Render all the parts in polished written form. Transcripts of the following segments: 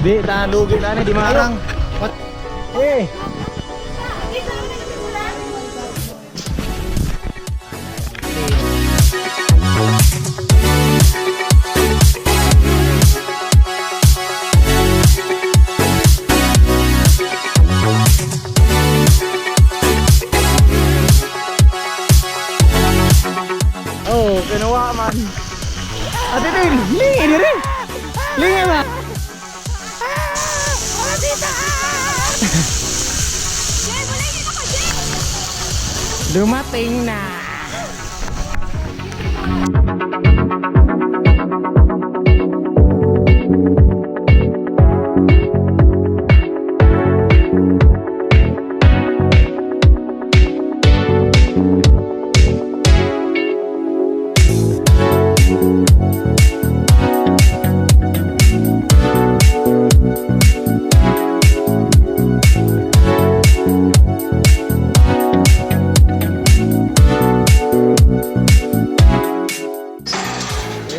Di, lugi na di marang. What? Eh. Oh, kinawa man. Ate Tin, lingi di rin. Lingi ba? Dumating na.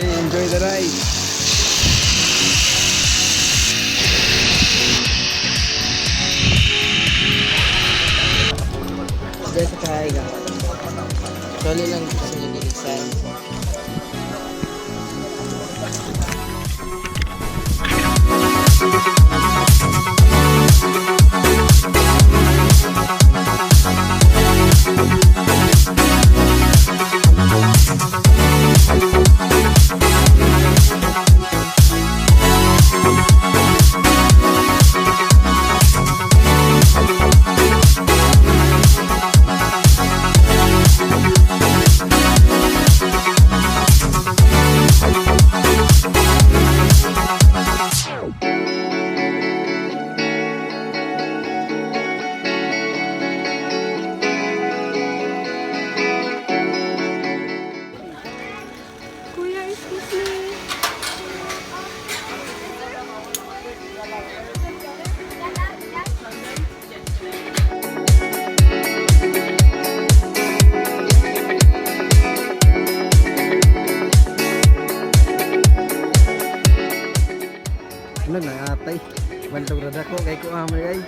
Enjoy the ride. Diyan sa kahiga. Soli lang dito sa nililisan. Ano na atay? Bantog rada ko kay ko amay ay.